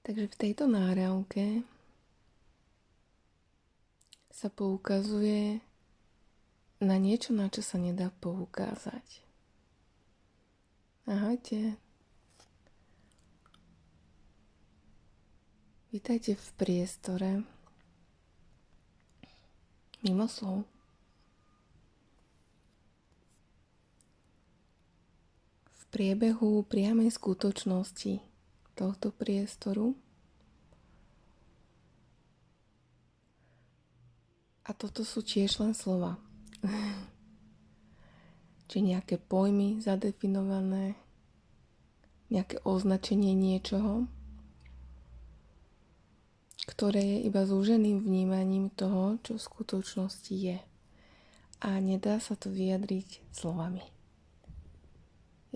Takže v tejto nahrávke sa poukazuje na niečo, na čo sa nedá poukázať. Ahojte. Vítajte v priestore mimo slov. V priebehu priamej skutočnosti tohto priestoru. A toto sú tiež len slova. Či nejaké pojmy zadefinované, nejaké označenie niečoho, ktoré je iba zúženým vnímaním toho, čo v skutočnosti je. A nedá sa to vyjadriť slovami.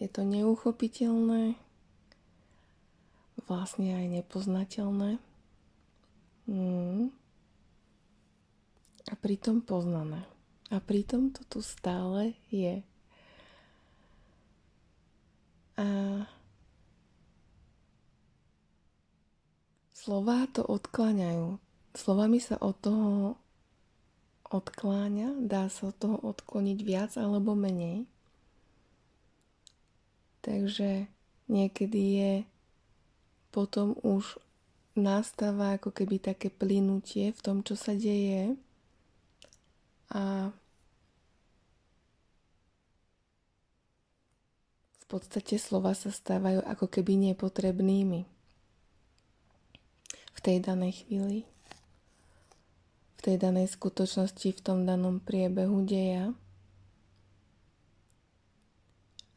Je to neuchopiteľné, vlastne aj nepoznateľné a pritom poznané. A pritom to tu stále je. A slová to odkláňajú. Slovami sa od toho odkláňa, dá sa od toho odkloniť viac alebo menej. Takže niekedy je potom už nastáva ako keby také plynutie v tom, čo sa deje. A v podstate slova sa stávajú ako keby nepotrebnými v tej danej chvíli, v tej danej skutočnosti, v tom danom priebehu deja.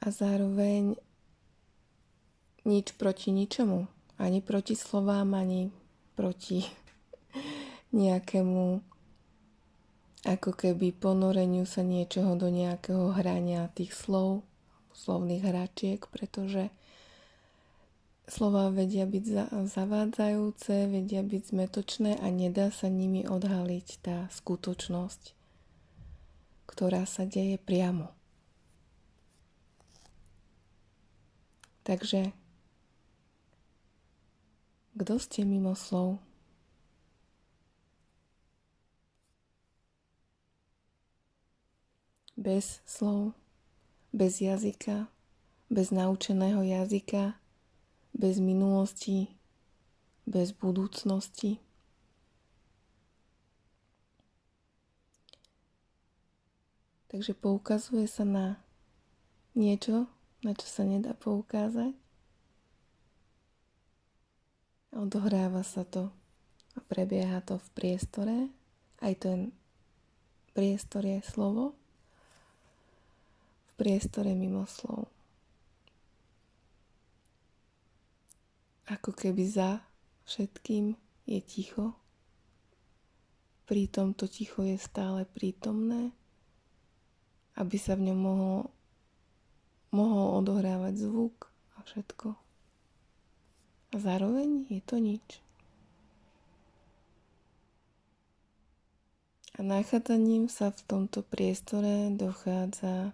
A zároveň nič proti ničomu. Ani proti slovám, ani proti nejakému ako keby ponoreniu sa niečoho do nejakého hrania tých slov, slovných hračiek, pretože slová vedia byť zavádzajúce, vedia byť zmätočné a nedá sa nimi odhaliť tá skutočnosť, ktorá sa deje priamo. Takže, kto ste mimo slov? Bez slov, bez jazyka, bez naučeného jazyka, bez minulosti, bez budúcnosti. Takže poukazuje sa na niečo, na čo sa nedá poukázať. Odohráva sa to a prebieha to v priestore. Aj ten priestor je slovo. V priestore mimo slov. Ako keby za všetkým je ticho. Pritom to ticho je stále prítomné, aby sa v ňom mohol odohrávať zvuk a všetko. A zároveň je to nič. A nachádzaním sa v tomto priestore dochádza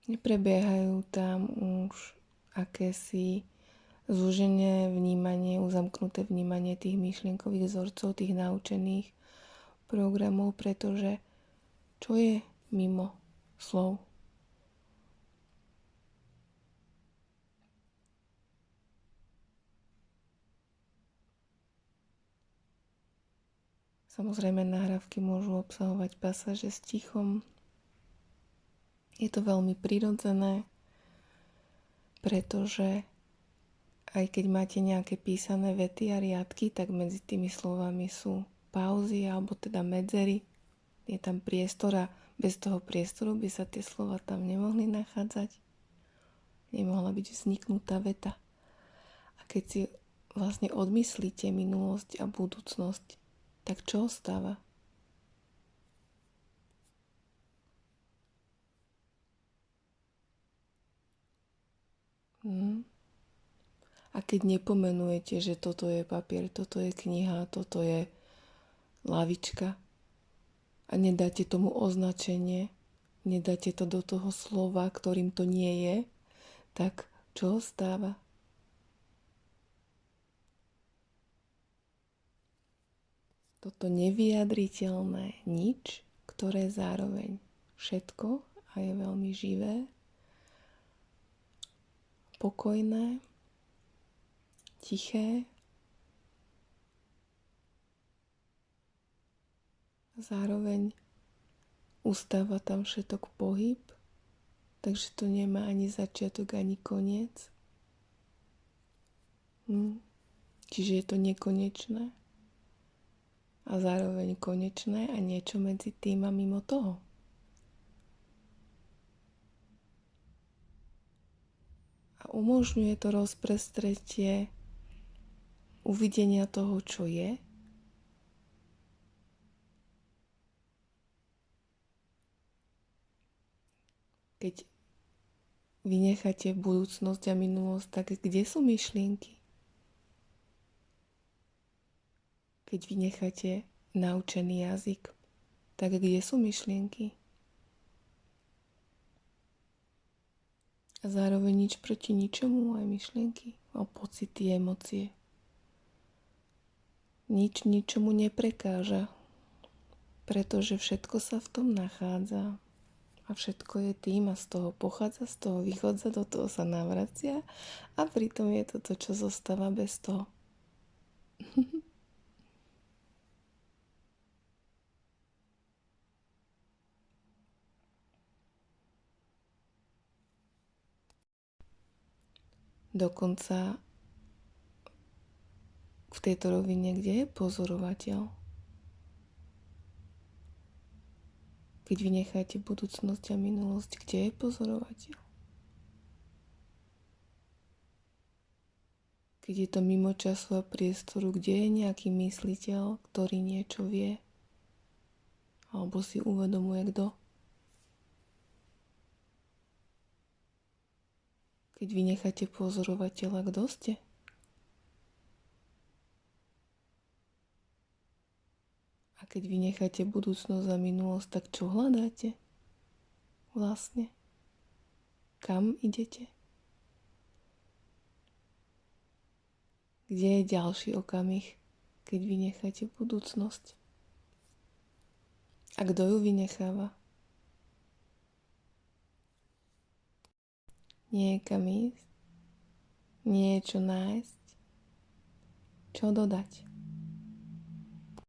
neprebiehajú tam už akési zúžené vnímanie, uzamknuté vnímanie tých myšlienkových vzorcov, tých naučených programov, pretože čo je mimo slov? Samozrejme, nahrávky môžu obsahovať pasáže s tichom. Je to veľmi prirodzené, pretože aj keď máte nejaké písané vety a riadky, tak medzi tými slovami sú pauzy alebo teda medzery. Je tam priestor a bez toho priestoru by sa tie slova tam nemohli nachádzať. Nemohla byť vzniknutá veta. A keď si vlastne odmyslíte minulosť a budúcnosť, tak čo ostáva? A keď nepomenujete, že toto je papier, toto je kniha, toto je lavička a nedáte tomu označenie, nedáte to do toho slova, ktorým to nie je, tak čo ostáva? Toto nevyjadriteľné nič, ktoré zároveň všetko a je veľmi živé, pokojné, tiché, zároveň ustáva tam všetok pohyb, takže to nemá ani začiatok, ani koniec. Čiže je to nekonečné a zároveň konečné a niečo medzi tým a mimo toho. A umožňuje to rozprestretie uvidenia toho, čo je, keď vynecháte budúcnosť a minulosť, tak kde sú myšlienky? Keď vynecháte naučený jazyk, tak kde sú myšlienky? A zároveň nič proti ničomu, aj myšlienky, a pocity, emócie. Nič ničomu neprekáža, pretože všetko sa v tom nachádza. A všetko je tým a z toho pochádza, z toho vychádza, do toho sa navracia a pritom je to to, čo zostáva bez toho. Dokonca v tejto rovine, kde je pozorovateľ. Keď vynecháte budúcnosť a minulosť, kde je pozorovateľ? Keď je to mimo času a priestoru, kde je nejaký mysliteľ, ktorý niečo vie? Alebo si uvedomuje, kto? Keď vynecháte pozorovateľa, kto ste? A keď vynecháte budúcnosť a minulosť, tak čo hľadáte? Vlastne? Kam idete? Kde je ďalší okamih, keď vynecháte budúcnosť? A kto ju vynecháva? Nie je kam ísť, nie je čo nájsť, čo dodať.